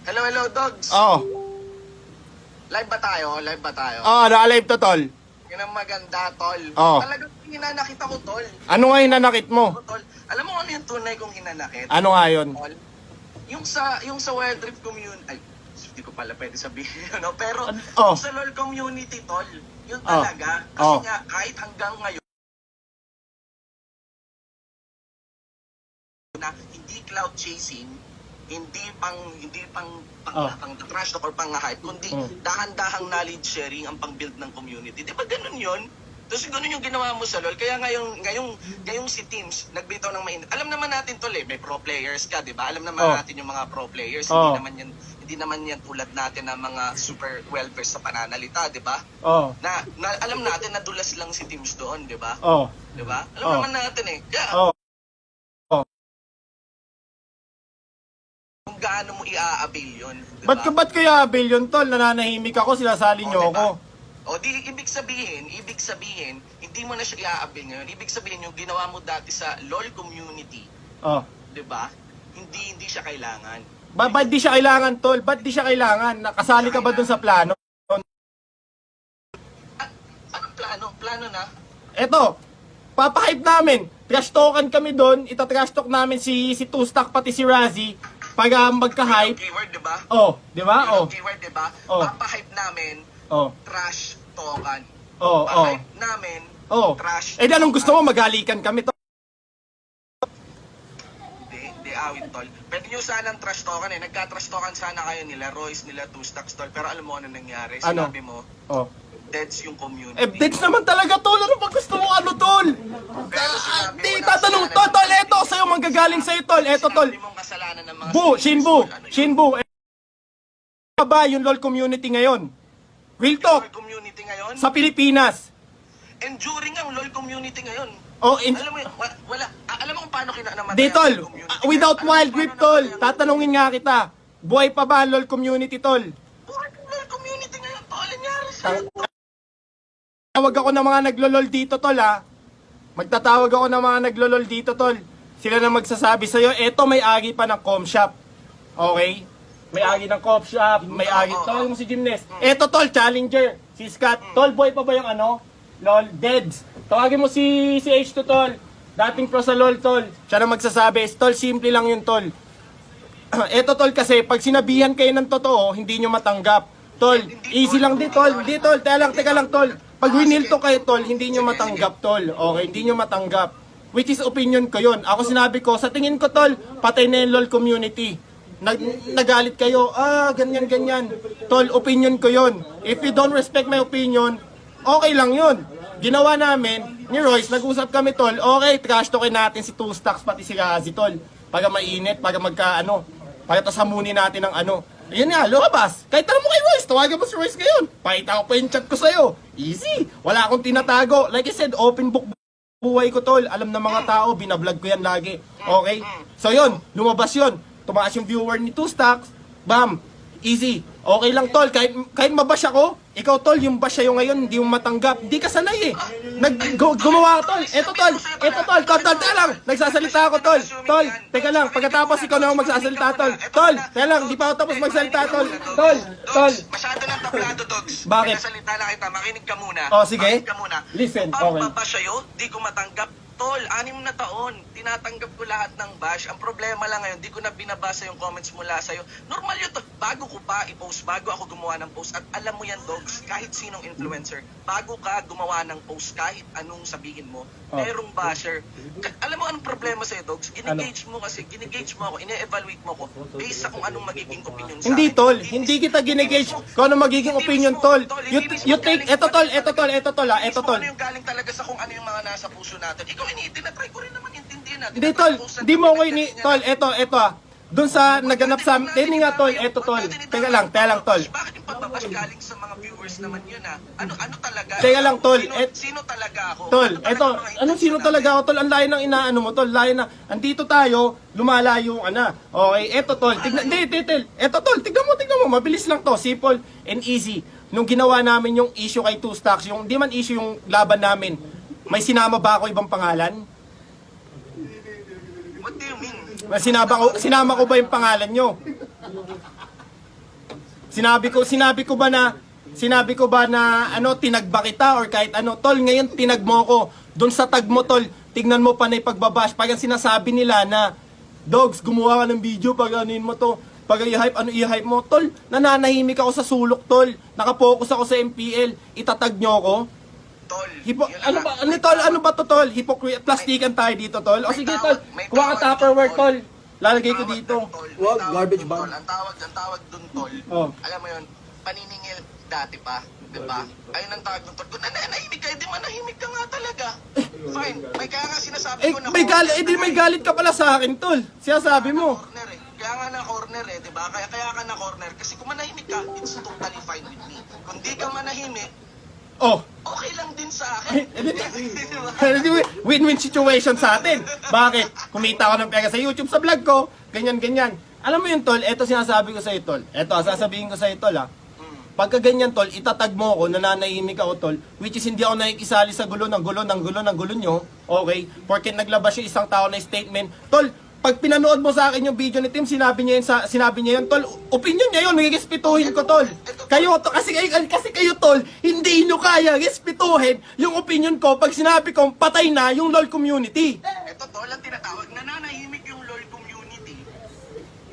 Hello, hello, dogs. Oo. Live ba tayo? Live ba tayo? Oo, naka-live to, tol. Yan ang maganda, tol. Oo. Talagang hinanakit ako, tol. Ano nga hinanakit mo? Ako, tol. Alam mo ano yung tunay kong hinanakit? Ano nga yun? Tol? Yung sa Wild Rift community, ay, hindi ko pala pwede sabihin, ano? Pero, Oh. yung sa LOL community, tol, yun Oh. talaga. Kasi Oh. nga, kahit hanggang ngayon, na hindi cloud chasing, hindi pang Oh. trash talk or pang hype, kundi dahan-dahang knowledge sharing ang pang-build ng community. Di ba ganun yun? Tapos ganun yung ginawa mo sa LoL. Kaya ngayong si Teams, nagbitaw ng mainit. Alam naman natin tol may pro players ka, di ba? Alam naman natin yung mga pro players. Oh. Hindi naman yan tulad natin na mga super well-versed sa pananalita, di ba? Oo. Na alam natin na dulas lang si Teams doon, di ba? Oo. Di ba? Alam Oh. naman natin eh. Kaya, Oo. kung gaano mo i-a-avail yun, di ba? Ba't kaya billion, tol? Nananahimik ako, sinasali nyo diba? ako. O di ibig sabihin, hindi mo na siya i-a-avail ngayon. Ibig sabihin yung ginawa mo dati sa LoL community, Oh. 'di ba? Hindi siya kailangan. Ba't di siya kailangan, tol? Ba't di siya kailangan? Nakasali ka ba dun sa plano? Anong plano? Plano na? Eto, papahype namin. Trash talkan kami doon. Ita-trash talk namin si Two-Stack pati si Razzie. Pag magka-hype. Yung keyword, 'di ba? Oh, di ba? Oh. Yung keyword, 'di ba? Oh. Papahype namin Oh. trash talkan. Oh, oh. Papahype namin Oh. trash. Eh di anong gusto mo? Magalikan kami to. Hindi awit tol. Pwede nyo sanang trash talkan eh. Nagka-trash talkan sana kayo nila Royce, nila Two-Stacks tol. Pero alam mo ano nangyari? Ano? Sinabi mo, Oh. deads yung community. Eh, dates naman talaga, tol. Ano ba gusto mo, ano, tol? Pero sinabi Di, mo na tatanong, kasalanan tol, ng eto, sa'yo, manggagaling sa'yo, tol. Eto, tol. Sinabi mong kasalanan ng mga Bu, streamers, Shinbu, tol. Ano yun? Shinbu. Eh, ba yung LOL community ngayon? Real LOL talk, community ngayon? sa Pilipinas. Enduring ang LOL community ngayon. Oh, Alam mo, alam mo kung paano namatay di, tol, ang LOL community without ngayon? Wild Alam mo Rift, paano tol. namatay ang- Tatanungin nga kita. Buhay pa ba ang LOL community, tol? Buhay ang LOL community ngayon, tol. Ano nangyari sa'yo? Tawag ako ng mga naglo-LOL dito, tol, ha? Magtatawag ako ng mga naglo-LOL dito, tol. Sila na magsasabi sa'yo, eto may agi pa ng com shop. Okay? May agi ng com shop, may agi. Tawag mo si Gymnast. Eto, tol, challenger. Si Scott. Tol, boy pa ba yung ano? LOL, Deads. Tawagin mo si H2, tol. Dating pro sa LOL, tol. Siya na magsasabi, tol, simple lang yun, tol. Eto, tol, kasi pag sinabihan kayo ng totoo, hindi nyo matanggap. Tol, easy lang di, tol. Di, tol, teka lang, tol. Pag winilto kayo, tol, hindi nyo matanggap, tol. Okay, hindi nyo matanggap. Which is opinion ko yun. Ako sinabi ko, sa tingin ko, tol, patay na yung LOL community. Nagalit kayo, ganyan. Tol, opinion ko yun. If you don't respect my opinion, okay lang yun. Ginawa namin, ni Royce, nag-usap kami, tol. Okay, trash talkin natin si Two-Stacks, pati si Razzie, tol. Pag mainit, pag tasamunin natin ng ano. Ayan nga, lumabas. Kahit tanong mo kay Royce, tawagan mo si Royce ngayon. Pakita ko pa yung chat ko sa'yo. Easy. Wala akong tinatago. Like I said, open book buhay ko, tol. Alam ng mga tao, binablog ko yan lagi. Okay? So yun, lumabas yun. Tumaas yung viewer ni Two-Stacks. Bam! Easy. Okay lang, tol. Kahit mabash ako, ikaw, tol, yung bash sa'yo ngayon, hindi mo matanggap. Hindi ka sanay eh. Gumawa ka, tol. Eto, tol. Teka lang. Nagsasalita ako, tol. Tol, teka lang. Pagkatapos ikaw na ako magsasalita, tol. Tol, teka lang. Di pa ako tapos magsalita, tol. Tol. Masyado ng tablado, Dogs. Bakit? Pinasalita na kita, makinig ka muna. Oh, sige. Makinig ka muna. Listen, Kung okay. pampabash sa'yo, di ko matanggap. Tol, 6 na taon, tinatanggap ko lahat ng bash. Ang problema lang ngayon, di ko na binabasa yung comments mula sa'yo. Normal yun to. Bago ko pa i-post, bago ako gumawa ng post. At alam mo yan, Dogs, kahit sinong influencer, bago ka gumawa ng post, kahit anong sabihin mo, merong basher. Alam mo anong problema sa'yo, Dogs? Ginigage mo ako, ine-evaluate mo ako based sa kung anong magiging opinion sa Hindi, akin. tol. Hindi kita ginigage kung ano magiging opinion, tol. You take, eto, tol, eto, tol, eto, tol. Ano yung galing talaga sa kung ano yung mga nasa puso natin. Ikaw tinatry ko rin naman intindihin natin. Hindi, tol. Hindi mo ako tol, eto, doon sa naganap sa amin, nga, tol, eto, tol. Teka lang, tol. Bakit yung pagbabash galing sa mga viewers naman yun, ha? Ano talaga? Teka lang, tol. Sino talaga ako? Tol, Ano talaga eto, mga anong sino intention talaga ako, tol? Ang layo ng inaano mo, tol. Layo na. Andito tayo, lumalayo ka na. Okay, eto, tol. Tignan, eto, tol. Tignan mo. Mabilis lang to. Simple and easy. Nung ginawa namin yung issue kay Two-Stacks, yung, di man issue yung laban namin, may sinama ba ako ibang pangalan? What do you mean? Sinama ko ba yung pangalan nyo? Sinabi ko ba na ano, tinagba kita or kahit ano, tol, ngayon tinag mo ko. Doon sa tag mo, tol, tignan mo pa na pagbabash. Pag ang sinasabi nila na, Dogs, gumawa ka ng video, pag anuin mo to, pag i-hype mo, tol, nananahimik ako sa sulok, tol. Nakapokus ako sa MPL, itatag nyo ako. Tol, Ano ba to, tol? Hypocrite, plastikan tayo dito, tol. O sige, tol, kuha ka Tupperware, tol. Lalagay ko dito. Wag, garbage bag. Ang tawag dun, tol. Oh. Alam mo yun, paniningil dati pa. Diba? Ayun ang tawag dun, tol. Kung nanahimik ka, di manahimik ka nga talaga. Fine. May kaya nga sinasabi ko na May galit ka pala sa akin, tol. Sinasabi mo. corner eh. Kaya nga na corner eh, di ba? Kaya ka na corner. Kasi kung manahimik ka, it's totally fine with me. Kung di ka manahimik, Oh, okay lang din sa akin. Diba? Win-win situation sa atin. Bakit? Kumita ako ng pera sa YouTube, sa vlog ko, ganyan. Alam mo yun, tol, eto sinasabi ko sa'yo, tol. Eto, sasabihin ko sa'yo, tol, ha. Pagka ganyan, tol, itatag mo ako, nananahimik ako, tol, which is hindi ako nakikisali sa gulo nyo, okay? Porket naglabas yung isang tao na statement, tol, pag pinanood mo sa akin yung video ni Tim, sinabi niya yun, tol, opinion niya yun, respetuhin ko, tol. Kayo, kasi kayo, tol, hindi nyo kaya respetuhin yung opinion ko pag sinabi kong patay na yung LOL community. Ito, tol, ang tinatawag, nananahimik yung LOL community.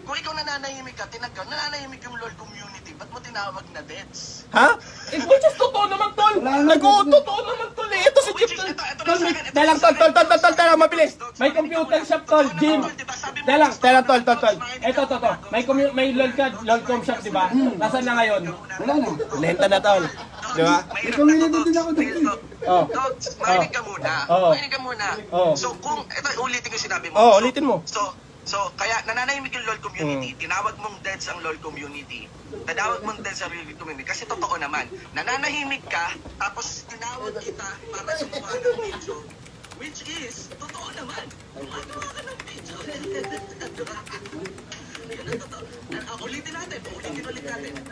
Kung ikaw nananahimik ka, nananahimik yung LOL community, ba't mo tinawag na deads? Ha? Which is totoo naman, tol. Totoo naman, tol. Ito si Chip, tol. Tol, mabilis. May computer shop, tol, Jim. Tol. Ito. May LOLcom shop, di ba? Nasaan na ngayon? Wala na. Lenta na, tol. Di ba? May community din ako doon. Oh. Dogs, makinig ka muna. Oh. Makinig ka muna. Oh. So, ito, ulitin ko yung sinabi mo. Oh, ulitin mo. So, kaya nananahimik yung LOL community, tinawag mong deads ang LOL community. Tinawag mong deads ang LOL community. Kasi totoo naman, nananahimik ka, tapos tinawag kita para sumuha ng video. Which is, totoo naman. Gumagawa ka ng video. Yun ang totoo. Ulitin natin.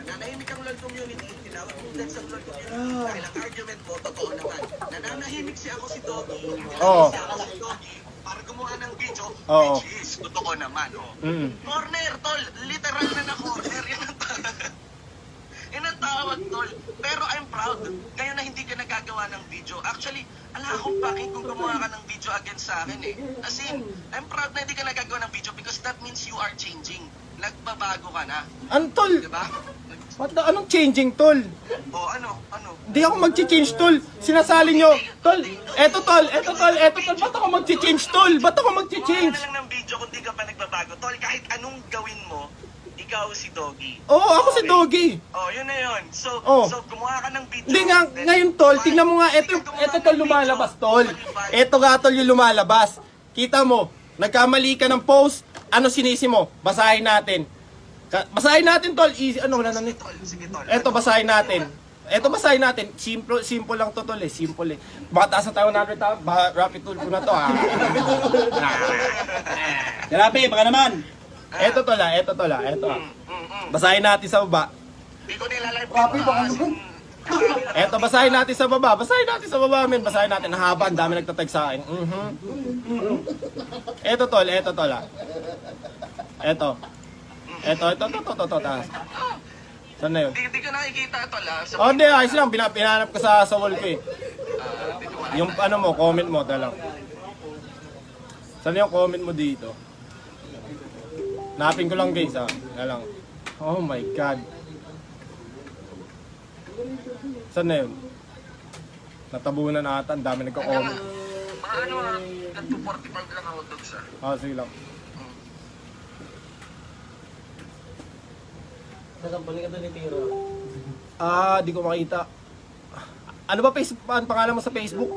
Nananahimik ang LOL community, tinawag mong deads ang LOL community. Dahil ang argument mo, totoo naman. Nananahimik si Doggy, Oo. para gumawa ng video, Oo. which is, totoo naman, Mm. Corner, tol. Literal na corner. Yan ang tawag, tol. Pero I'm proud. Ngayon na hindi ka nagagawa ng video. Actually, ala akong paking kung gumawa ka ng video against sa akin eh. As in, I'm proud na hindi ka nagagawa ng video because that means you are changing. Nagbabago ka na. Ano, tol? Diba? Anong changing, tol? O ano? Di ako mag-change, tol. Sinasali nyo. Tol, eto, tol. Ba't ako mag-change, tol? Ba't ako Gumawa mag-change? ka lang ng video kung di ka pa nagbabago. Tol, kahit anong gawin mo, ikaw si Doggy. Oo, ako si Doggy. Oh, yun na yun. So gumawa ka ng video. Hindi nga, ngayon, tol, tingnan mo nga, eto, tol, lumalabas, tol. Eto nga, tol, yung lumalabas. Kita mo, nagkamali ka ng post, ano sinisi mo? Basahin natin. Basahin natin, tol. Easy, ano, Sige, tol. Eto, basahin natin. Simple lang to, tol, eh. Simple, eh. Baka taas na tayo 100 tao. Rapid tool ko na to, ha. Grabe, baka naman. Eto, tol, ha. Basahin natin sa baba. Hindi ko nilalive. Grabe, baka naman. Eto, basahin natin sa baba, men. Basahin natin. Haba, ang dami nagtatag sa akin. Eto, tol, ha. Eto. Taas. Saan na yun? Hindi ko nakikita ito la. Oh, hindi, ayos lang. Pinanap ko sa wall ko eh. Yung ano mo, comment mo, dalang. Saan yung comment mo dito? Napin ko lang guys, ha. Dalang. Oh my God. Saan na yun? Natabunan na ata, ang dami nagko-comment. Mga ano, 245 lang ako doon sa. Ah, sige lang. Nasampali ka doon ni Tiro. Ah, di ko makita. Ano ba ang pangalan mo sa Facebook?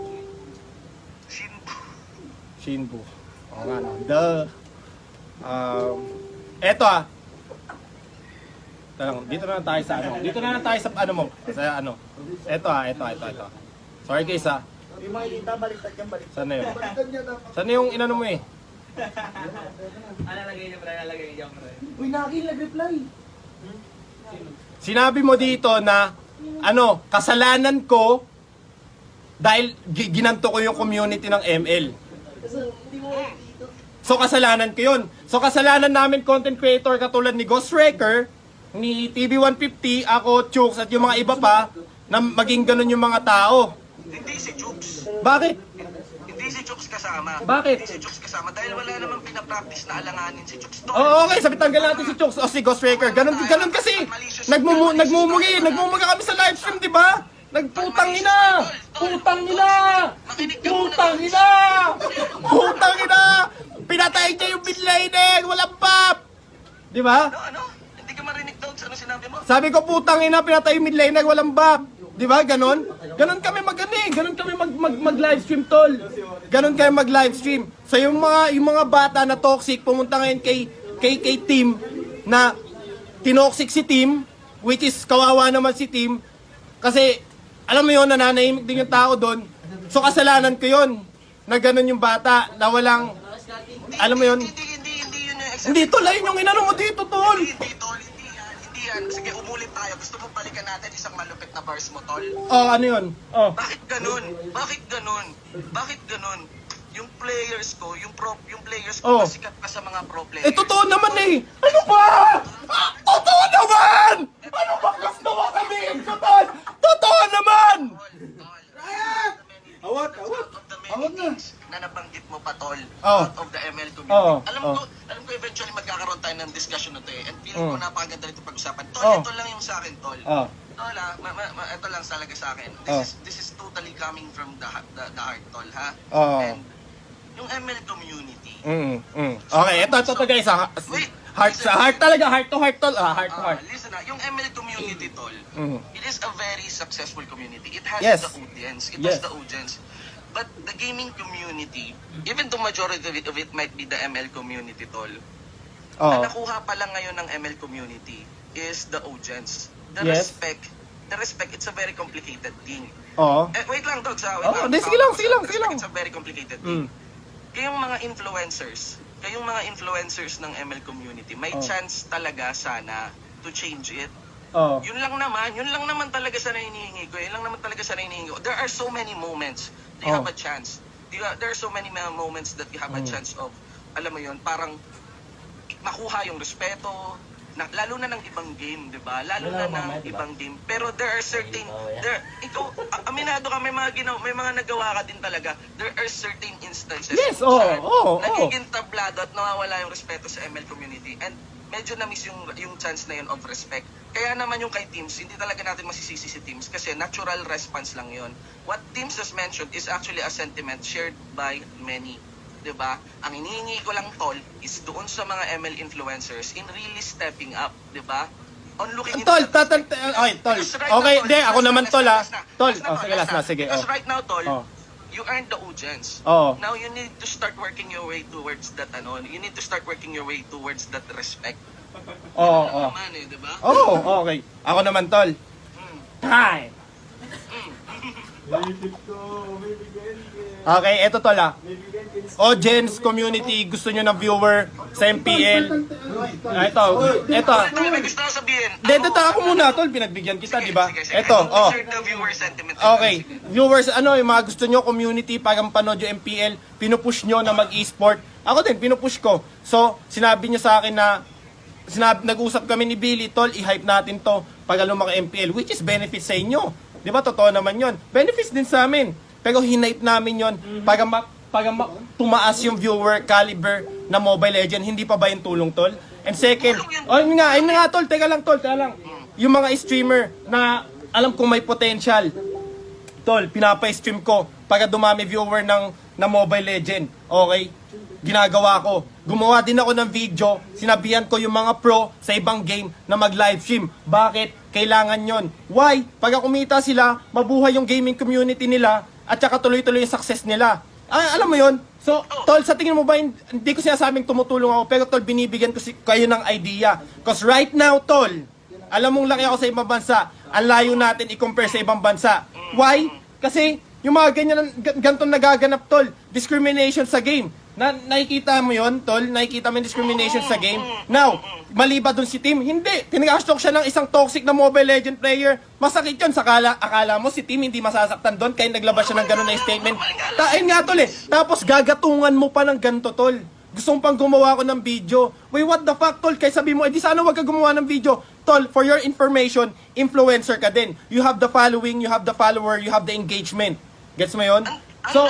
Shinbu. Oo nga, no. Duh. Eto dito na lang tayo sa ano. Dito na lang tayo sa ano mo. Sa ano. Eto. Sorry guys ha. Hindi makikita, baliktad yan, baliktad. Saan na yun? Saan na yung inano mo eh? Nalagay niya, pre. Uy, Naki, nag-reply. Sinabi mo dito na ano, kasalanan ko dahil ginanto ko yung community ng ML. So kasalanan ko yun. So kasalanan namin content creator katulad ni Ghost Wrecker ni TV150, ako, Chooks, at yung mga iba pa, na maging ganun yung mga tao. Hindi si Chooks. Bakit? Hindi si Chooks kasama. Bakit? Hindi si Chooks kasama dahil wala namang pinapractice na alanganin si Chooks. Oo, okay, sabi tanggal natin si Chooks o si Ghost Raker. Ganun kasi. Nagmumuga kami sa live stream, di ba? Nagputang ina! Putang ina! Putang ina! Putang ina! Pinatay niya yung midliner! Walang pop! Di ba? Ano? Hindi ka marinig daw sa ano sinabi mo? Sabi ko, putang ina, pinatay yung midliner, walang bap. Di ba? Ganon? Ganon kami ganon kami mag-live stream, tol. Ganon kami mag-live stream. So yung mga bata na toxic, pumunta ngayon kay Tim, na tinoxic si Tim, which is kawawa naman si Tim, kasi, alam mo yun, nananahimik din yung tao doon. So kasalanan ko yun, na ganon yung bata, na walang, alam mo yun, Hindi yun yung example. hindi tol, ayun yung inano mo dito, tol. Hindi, tol. Hindi yan. Sige, umulit tayo. Gusto mo balikan natin isang malupit na bars mo, tol? Oh, ano yun? Oh. Bakit ganun? Bakit ganun? Bakit ganun? Yung players ko, yung players ko, Oh. masikat pa sa mga pro players. Eh, totoo naman eh! Ano ba? Ah, totoo naman! Ano ba gusto mo sabihin ko, tol? Totoo naman! Awat, awat. Out of the many things na nabanggit mo pa, tol, Oh. out of the ML community. Oh. Alam ko eventually magkakaroon tayo ng discussion na to eh. And feeling ko Mm. napakaganda nito pag-usapan. Tol, Oh. ito lang yung sa akin, tol. Oh. Tol, ito lang talaga sa akin. Oh. This is totally coming from the heart, tol, ha? Oh. And yung ML community, Okay, ito guys, ha? Wait, Heart sa heart talaga, heart to heart, tol. Heart to heart. listen na, yung ML community, tol, Mm. it is a very successful community. It has Yes. the audience. It Yes. has the audience. But the gaming community, even the majority of it might be the ML community, tol. Ang Oh. nakuha pa lang ngayon ng ML community is the audience. Yes. The respect, it's a very complicated thing. Oh. Wait lang, Dogs, ha? Wait Oh, lang. hindi, sige lang. It's a very complicated thing. Kayong mga influencers ng ML community, may Oh. chance talaga sana to change it. Oh. Yun lang naman talaga sana hinihingi ko. Yun lang naman talaga sana hinihingi ko. There are so many moments that you Oh. have a chance. There are so many moments that you have a chance of, alam mo yun, parang makuha yung respeto, lalo na ng ibang game, di ba? Lalo na ng ibang game. Pero there are certain, aminado ka, may mga nagawa ka din talaga. There are certain instances Yes, kung saan oh. nagiging tablado at nawawala yung respeto sa ML community. And medyo na-miss yung chance na yun of respect. Kaya naman yung kay Teams, hindi talaga natin masisisi si Teams kasi natural response lang yun. What Teams has mentioned is actually a sentiment shared by many. Diba? Ang hinihingi ko lang, tol, is doon sa mga ML influencers in really stepping up, diba? On looking Tol, into that okay, tol. Because right Okay, now, hindi, tol, ako naman, tol, ha? Tol, last na, oh, sige, last na, sige. Because Oh. right now, tol, Oh. you earned the audience. Oo. Now you need to start working your way towards that, you need to start working your way towards that respect. Oh, Ano oh. naman eh, diba? Oh, okay. Ako naman, tol. Mm. Time. Bibigyan ko, bibigyan ko. Okay, eto tol, ha? Bibigyan ko. Audience, community, gusto nyo ng viewer sa MPL. Ito. Tol, may gusto ko sabihin. Dito ako muna, tol. Pinagbigyan kita, di ba? Sige. Ito, I oh. share the viewer sentiment. Okay. Viewers, yung mga gusto nyo, community, pag panood yung MPL, pinupush nyo na mag-e-sport. Ako din, pinupush ko. So, sinabi nyo sa akin na, nag-usap kami ni Billy, tol, i-hype natin to pag lumaki MPL, which is benefit sa inyo. Di ba? Totoo naman yon. Benefits din sa amin. Pero hinipe namin yon pag tumaas yung viewer caliber na Mobile Legend, hindi pa ba yung tulong, tol? And second, ayun nga, tol, teka lang. Yung mga streamer na alam kong may potential, tol, pinapa-stream ko pag dumami viewer ng Mobile Legend. Okay? Ginagawa ko. Gumawa din ako ng video, sinabihan ko yung mga pro sa ibang game na mag-live stream. Bakit? Kailangan yon. Why? Pag kumita sila, mabuhay yung gaming community nila at saka tuloy-tuloy yung success nila. Alam mo yon? So, tol, sa tingin mo ba, hindi ko sinasabing tumutulong ako, pero tol, binibigyan ko kayo ng idea. Because right now, tol, alam mong laki ako sa ibang bansa, ang layo natin i-compare sa ibang bansa. Why? Kasi yung mga ganitong nagaganap, tol, discrimination sa game. Nakikita mo yon, tol? Nakikita mo yung discrimination sa game? Now, mali ba dun si Tim? Hindi. Tinastok siya ng isang toxic na Mobile Legend player. Masakit yun. Akala mo si Tim hindi masasaktan doon kaya naglabas siya ng gano'n na statement. Ayun nga, tol eh. Tapos gagatungan mo pa ng ganito, tol. Gusto mo pang gumawa ko ng video. Wait, what the fuck, tol? Kaya sabi mo, di sana wag ka gumawa ng video. Tol, for your information, influencer ka din. You have the following, you have the follower, you have the engagement. Gets mo yun? So,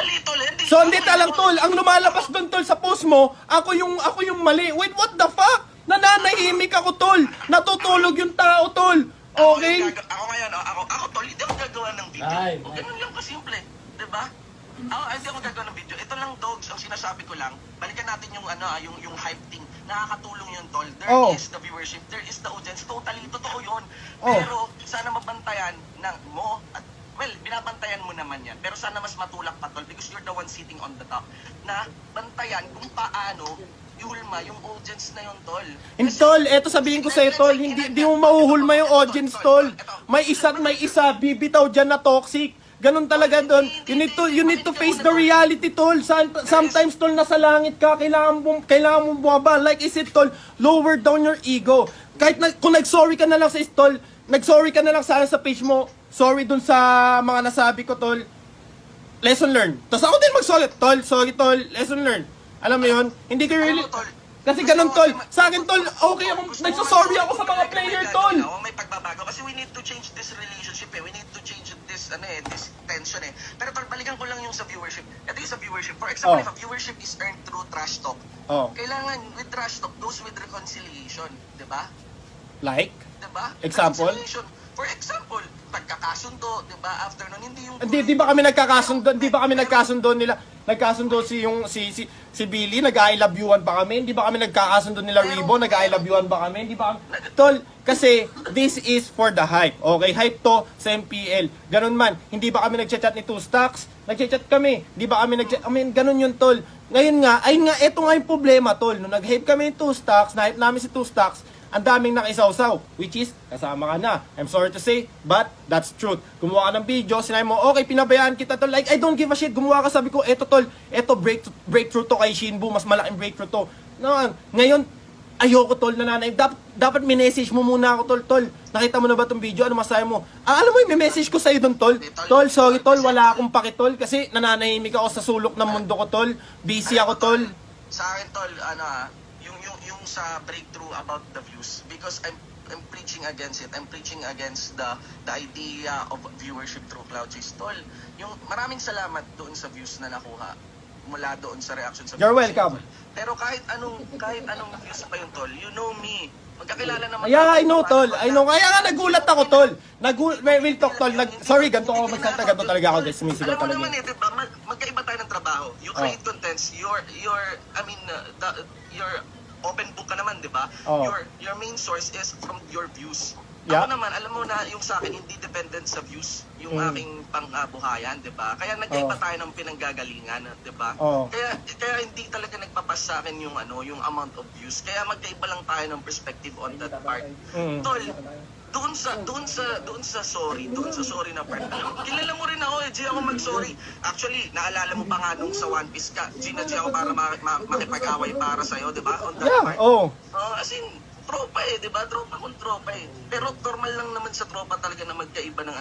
hindi talang, tol. Ang lumalabas doon, tol, sa post mo, ako yung mali. Wait, what the fuck? Nananahimik ako, tol. Natutulog yung tao, tol. Okay? Ako ngayon, ako tol, hindi ako gagawa ng video. Ay, O ganun lang kasimple, 'di ba? Hindi ako gagawa ng video. Ito lang, dogs, ang sinasabi ko lang. Balikan natin yung yung hype thing. Nakakatulong yun, tol. There is the viewership, there is the audience. Totally totoo 'yun. Pero sana mabantayan ng mo at well, binabantayan mo naman yan. Pero sana mas matulak pa, tol, because you're the one sitting on the top. Na bantayan kung paano ihulma yung audience na yun, tol. And tol, eto sabihin ko sa'yo, tol, hindi mo mahuhulma yung audience, tol. May isa, bibitaw dyan na toxic. Ganun talaga doon. You need to face the reality, tol. Sometimes, tol, nasa langit ka, kailangan mo bumaba. Like I said, tol, lower down your ego. Kahit kung nag-sorry ka na lang sa tol, nag-sorry ka na lang sana sa page mo, sorry dun sa mga nasabi ko, tol. Lesson learned. Tapos ako din mag-sorry, tol, sorry, tol, lesson learned. Alam mo yun? Hindi ko really... Kasi ganun, tol. Sa akin, tol, okay ako. Nagsasorry ako sa mga player, tol. May pagbabago. Kasi we need to change this relationship eh. We need to change this, this tension eh. Pero tol, balikan ko lang yung sa viewership. Ito yung sa viewership. For example, if a viewership is earned through trash talk, kailangan with trash talk goes with reconciliation. Diba? Like? Diba? Example? For example, pagkakasundo, 'di ba? After nun hindi yung Di ba kami nagkakasundo nila? Nagkasundo si Billy, nag-I love you-an pa kami. Hindi ba kami nagkakasundo nila Rebo, nag-I love you-an pa kami? Hindi ba kami... Tol, kasi this is for the hype. Okay, hype to sa MPL. Ganun man, hindi ba kami nagchat-chat ni Two Stacks? Nagchat-chat kami. Hindi ba kami nagchat... ganun yun, tol. Ngayon nga, eto nga yung problema, tol. Nung nag-hype kami ni Two Stacks, na-hype namin si Two Stacks, ang daming nakisawsaw, which is, kasama ka na. I'm sorry to say, but that's truth. Gumawa ka ng video, sinabi mo, okay, pinabayaan kita, tol. Like, I don't give a shit. Gumawa ka, sabi ko, eto, tol, eto, breakthrough to kay Shinbu, mas malaking breakthrough to. No, ngayon, ayoko, tol, nananay. Dapat minessage mo muna ako, tol. Nakita mo na ba itong video? Ano masaya mo? Alam mo, may message ko sa'yo doon, tol. Tol, sorry, tol, wala akong paki, tol, kasi nananahimik ako sa sulok ng mundo ko, tol. Busy ako, tol. Sa akin, tol, yung sa breakthrough about the views, because I'm preaching against it. I'm preaching against the idea of viewership through cloud chase, tol. Yung maraming salamat doon sa views na nakuha mula doon sa reaction sa You're views, welcome. tol. Pero kahit anong views pa yun, tol, you know me. Magkakilala naman. Yeah, I know, tol. I know. Kaya nga nagulat ako, tol. Real talk, tol. Sorry, ganito ako magsalita. Ganito talaga ako, guys. Sumisigaw Alam mo talaga. naman eh, diba? Magkaiba tayo ng trabaho. You create contents. You're open book ka naman, di ba? Your main source is from your views. Yeah. Ako naman, alam mo na yung sa akin, hindi dependent sa views yung aking pangbuhayan, di ba? Kaya nagkaiba tayo ng pinanggagalingan, di ba? Kaya hindi talaga nagpapas sa akin yung amount of views. Kaya magkaiba lang tayo ng perspective on that part. Tol, doon sa sorry na part. Kilala mo rin ako, G ako mag-sorry. Actually, naalala mo pa nga nung sa One Piece ka, G ako para makipag-away para sa'yo, di ba? On that part. As in, tropa eh, di ba? Tropa kung tropa eh. Pero normal lang naman sa tropa talaga na magkaiba ng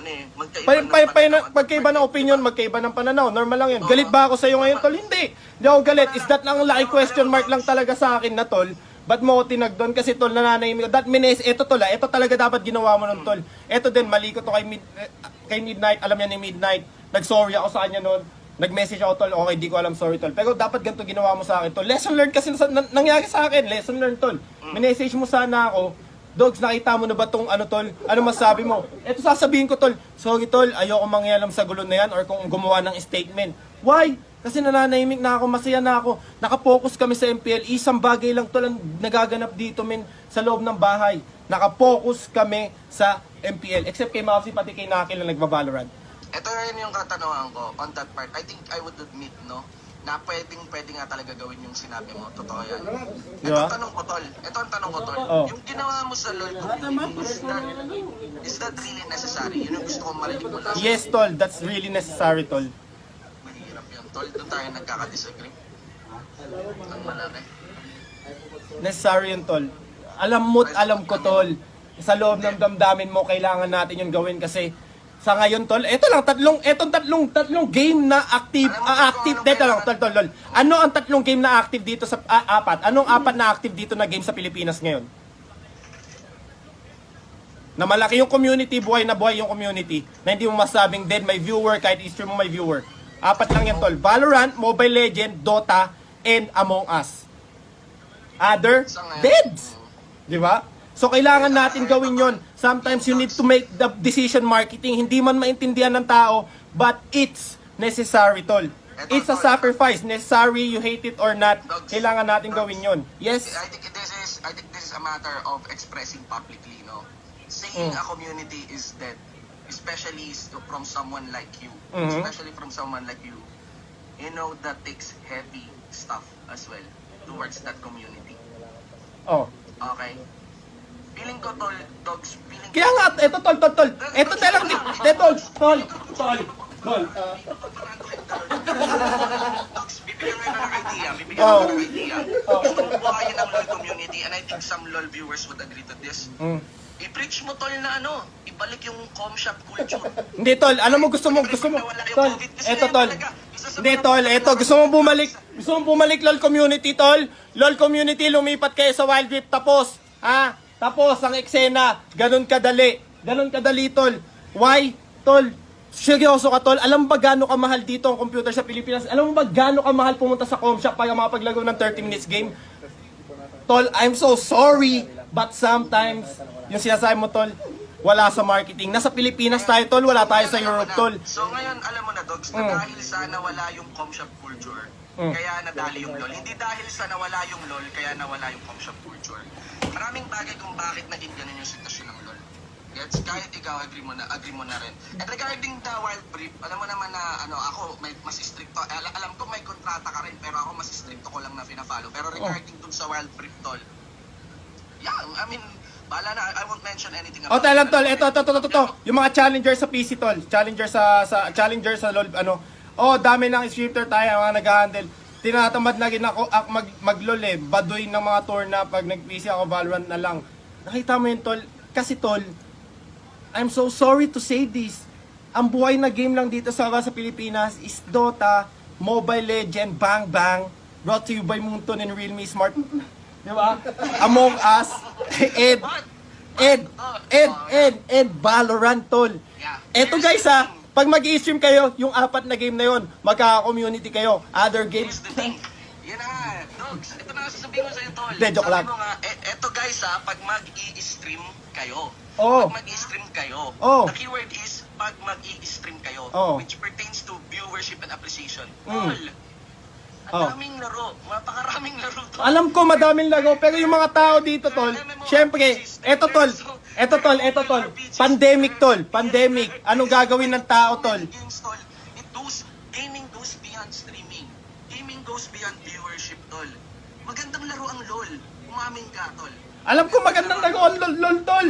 Magkaiba ng opinion, magkaiba ng pananaw. Normal lang yun. Galit ba ako sa'yo ngayon, tol? Hindi. Hindi ako galit. Is that lang laki question mark lang talaga sa akin na, tol? Ba't mo ko tinag doon? Kasi, tol, nananahimik. That means, ito, tol, ito talaga dapat ginawa mo nun, tol. Ito din, mali ko to kay Midnight. Alam niya ni Midnight. Nag-sorry ako sa kanya noon. Nag-message ako, tol. Okay, di ko alam, sorry, tol. Pero dapat ganito ginawa mo sa akin, tol. Lesson learned kasi nangyari sa akin. Lesson learned, tol. Minessage mo sana ako. Dogs, nakita mo na ba tong tol? Ano masabi mo? Ito sasabihin ko, tol. Sorry, tol. Ayoko mangyalam sa gulo na yan or kung gumawa ng statement. Why? Kasi nananahimik na ako, masaya na ako. Nakapokus kami sa MPL. Isang bagay lang, tol, ang nagaganap dito, men, sa loob ng bahay. Nakapokus kami sa MPL. Except kay Mausi, pati kay Nakil na nagva-Valorant. Ito rin yung katanungan ko on that part. I think I would admit, no, na pwede nga talaga gawin yung sinabi mo. Totoo yan. Ito ang tanong ko, tol. Yung ginawa mo sa LOL community, is that really necessary? Yun yung gusto kong marinig mo lang. Yes, tol. That's really necessary, tol. Mahirap yun, tol. Doon tayo nagkaka-disagree. Ang malaki. Necessary yun, tol. Alam ko, tol. Sa loob ng damdamin mo, kailangan natin yung gawin kasi Sa ngayon, tol, etong tatlong game na active, active, dito lang, tol. Ano ang tatlong game na active dito sa, apat? Anong apat na active dito na game sa Pilipinas ngayon? Na malaki yung community, buhay na buhay yung community, na hindi mo masabing dead may viewer, kahit i-stream mo may viewer. Apat lang yan, tol. Valorant, Mobile Legend, Dota, and Among Us. Other, deads. Di ba? So, kailangan natin gawin yon. Sometimes you need to make the decision marketing. Hindi man maintindihan ng tao, but it's necessary, tol. It's a sacrifice. Necessary, you hate it or not. Kailangan natin gawin yon. Yes? I think this is a matter of expressing publicly, no? Saying a community is dead, especially from someone like you, especially from someone like you know, that takes heavy stuff as well towards that community. Oh. Okay? Feeling ko, tol, dogs, feeling ko... Kaya nga, eto, tol. Eto, tol. Dogs, bibigyan ko ng idea. Gusto mo buhayin ang LOL community, and I think some LOL viewers would agree to this. I-preach mo, tol, na ibalik yung com shop culture. Hindi, tol. Alam mo, gusto mo. Tol, eto, tol. Hindi, tol. Eto, gusto mo bumalik LOL community, tol. LOL community, lumipat kayo sa Wild Rift. Tapos, tapos, ang eksena, ganun kadali, tol. Why? Tol, seryoso ka, tol. Alam ba gaano kamahal dito ang computer sa Pilipinas? Alam mo ba gaano kamahal pumunta sa com shop para makapaglaro ng 30 minutes game? Tol, I'm so sorry, but sometimes, yung sinasabi mo, tol, wala sa marketing. Nasa Pilipinas tayo, tol. Wala tayo sa Europe, tol. So ngayon, alam mo na, dogs, na dahil sa nawala yung com shop culture, kaya nadali yung LOL. Hindi dahil sa nawala yung LOL, kaya nawala yung com shop culture. Maraming bagay kung bakit naging ganun yung sitwasyon ng LOL. Gets? Kahit ikaw, agree mo na rin. And regarding the Wild Brief, alam mo naman na, ako, mas stricto. Alam ko may kontrata ka rin, pero ako mas stricto ko lang na fina-follow. Pero regarding dun sa Wild Brief, tol, yeah, I mean, bahala na, I won't mention anything about Tayo lang, tol. Ito. Yung mga challenger sa PC, tol. Challenger sa LOL, dami ng scripter tayo, mga nag-handle. Tinatamad na rin ako mag-LOL baduy ng mga tour na pag nag-PC ako, Valorant na lang. Nakita mo yun, tol. Kasi, tol, I'm so sorry to say this. Ang buhay na game lang dito sa Pilipinas is Dota, Mobile Legend, Bang Bang, brought to you by Moonton and Realme Smart. Di ba? Among Us, and Valorant, tol. Eto guys, pag mag-i-stream kayo, yung apat na game na yon, magkaka-community kayo. Other games. Here's the thing. Yan na nga, dogs. Ito na sasabihin ko sa'yo, tol. De, joke lang. Sabi mo nga, eto guys pag mag-i-stream kayo. Oh. Pag mag-i-stream kayo. Oh. The keyword is pag mag-i-stream kayo. Oh. Which pertains to viewership and appreciation. Mm. Tol. Ang daming laro. Mapakaraming laro, tol. Alam ko madaming laro, pero yung mga tao dito, tol, syempre, eto tol, pandemic, anong gagawin ng tao, tol? Games, tol. Gaming goes beyond streaming. Gaming goes beyond viewership, tol. Magandang laro ang LOL. Umamin ka, tol. Alam ko magandang laro ang LOL, tol.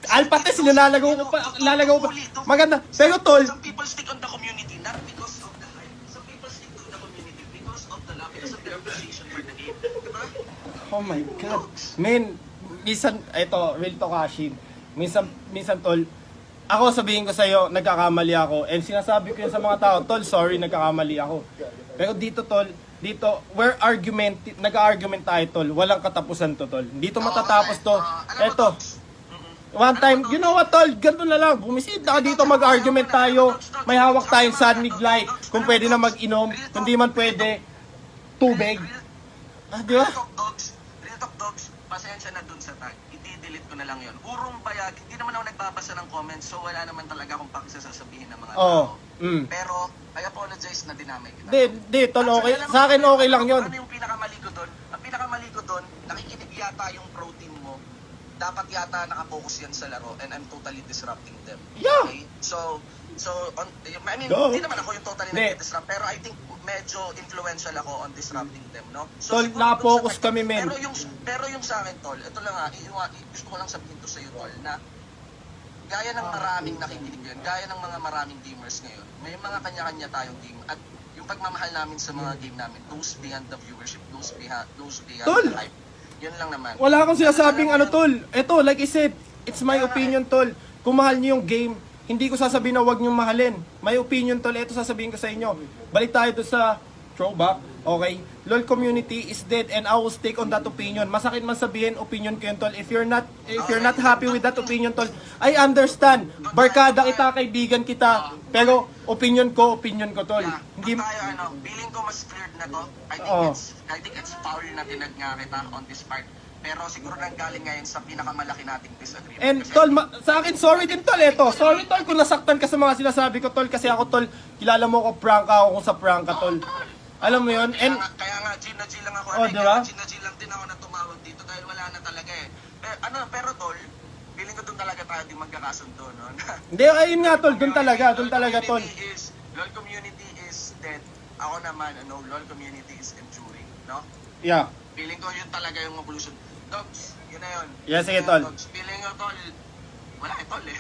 Alpha test, lalagaw ko pa. Maganda. Pero, tol, Some people stick on the community not because of the hype. Some people stick to the community because of the love, because of their appreciation for the game. Diba? oh my God. Men, minsan, real to Kashin. Minsan, tol, ako sabihin ko sa'yo, nagkakamali ako. And sinasabi ko yun sa mga tao, tol, sorry, nagkakamali ako. Pero dito, tol, nag-argument tayo, tol. Walang katapusan to, tol. Dito matatapos to. Eto, one time, you know what, tol, ganito na lang. Bumisita ka dito, mag-argument tayo. May hawak tayong Sunmig Light. Kung pwede na mag-inom, kung di man pwede, tubig. Di ba? Real talk, dogs, pasensya na dun sa tag. I-delete ko na lang yun. Urong bayag, hindi naman ako nagbabasa ng comments, so wala naman talaga akong pakisasasabihin ng mga tao. Pero, I apologize na dinamay kita. Di, tol, okay. Sa akin, okay lang yun. Ano yung pinakamali ko doon? Ang pinakamali ko doon, nakikinig yata yung pro team mo. Dapat yata nakapokus yan sa laro, and I'm totally disrupting them. Yeah. Okay? So, I mean, Go. hindi naman ako yung totally nag-disrupt, pero I think medyo influential ako on disrupting them, no? Tol, siguro nakapokus dun sa- kami, men. Pero yung sa akin, tol, ito lang gusto ko lang sabihin to sa'yo, tol, na gaya ng maraming nakikinig ngayon, gaya ng mga maraming gamers ngayon, may mga kanya-kanya tayong game, at yung pagmamahal namin sa mga game namin goes beyond the viewership, goes beyond Tol. the hype. Yun lang naman. Wala akong sinasabing tol. Eto, like I said, it's my opinion, tol. Kung mahal niyo yung game, hindi ko sasabihin na wag niyong mahalin. May opinion tol, ito sasabihin ko sa inyo. Balik tayo doon sa throwback, okay? LOL community is dead and I will stick on that opinion. Masakit man sabihin, opinion ko yun tol. If you're not happy with that opinion tol, I understand. Barkada kita, kaibigan kita. Pero opinion ko tol. Yeah, Hindi tayo, feeling ko mas cleared na to. I think it's foul na tinag nga kita on this part. Pero siguro nanggaling ngayon sa pinakamalaki nating disagreement. And Kasi- tol, sa akin, sorry din tol, eto. Sorry tol kung nasaktan ka sa mga sinasabi ko tol. Kasi ako tol, kilala mo ko prank ako kung sa prank ka tol. Alam mo yun? And, kaya nga, G lang ako. Oh, diba? G lang din ako na tumawag dito dahil wala na talaga eh. Pero tol, feeling ko doon talaga tayo di magkakasundo, no? hindi, ayun nga tol, doon talaga tol. LOL community is dead. Ako naman, LOL community is enduring, no? Yeah. Feeling ko yun talaga yung evolution. Dogs, yun na yun. Yeah, sige, Yun, tol. Dogs. Feeling ko, tol, wala eh, tol eh.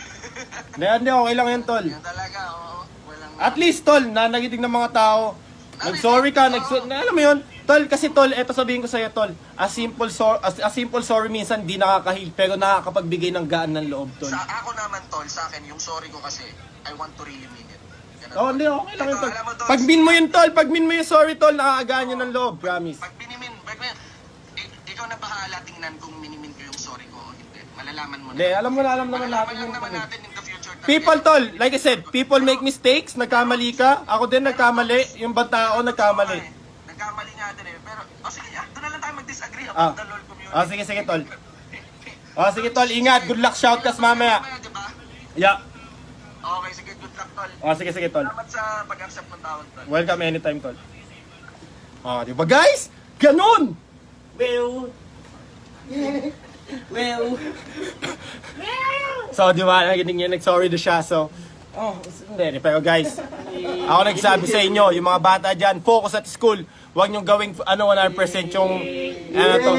Hindi, okay lang yun tol. Yun talaga, oo. Walang... At least tol, nanagitig ng mga tao. Nag-sorry ka, alam mo yun? Tol, kasi tol, eto sabihin ko sa'yo tol. A simple sorry minsan di nakakahil, pero nakakapagbigay ng gaan ng loob tol. Sa ako naman, tol, sa akin, yung sorry ko kasi, I want to really mean it. Ganun, Oh, tol. hindi, okay lang yun Ito, tol. alam mo, Dogs, Pag min mo yun tol, pag min mo yung sorry tol, nakakagaan yun ng loob, promise. Pag minimin, ikaw na bahala tingnan kung minimin ko yung sorry ko o hindi. Malalaman mo na. Hindi, alam naman natin Malalaman yun. naman natin in the future. People tol, like I said, people make mistakes, nagkamali ka. Ako din nagkamali, yung bang tao nagkamali. Nagkamali nga din eh. Pero, sige, doon na lang tayo mag-disagree Ah. about the LOL community. Sige tol. Sige tol, ingat, good luck, shoutcast mamaya. Diba? Yeah. Okay, sige, good luck, tol. Sige tol. Salamat sa pag-accept ng tawag, tol. Welcome anytime tol. Diba guys? Ganun! So, di ba, naginig niya, nag-sorry na siya, so, hindi, pero guys, ako nagsabi sa inyo, yung mga bata dyan, focus at school, huwag niyong gawing, 100% yung, to,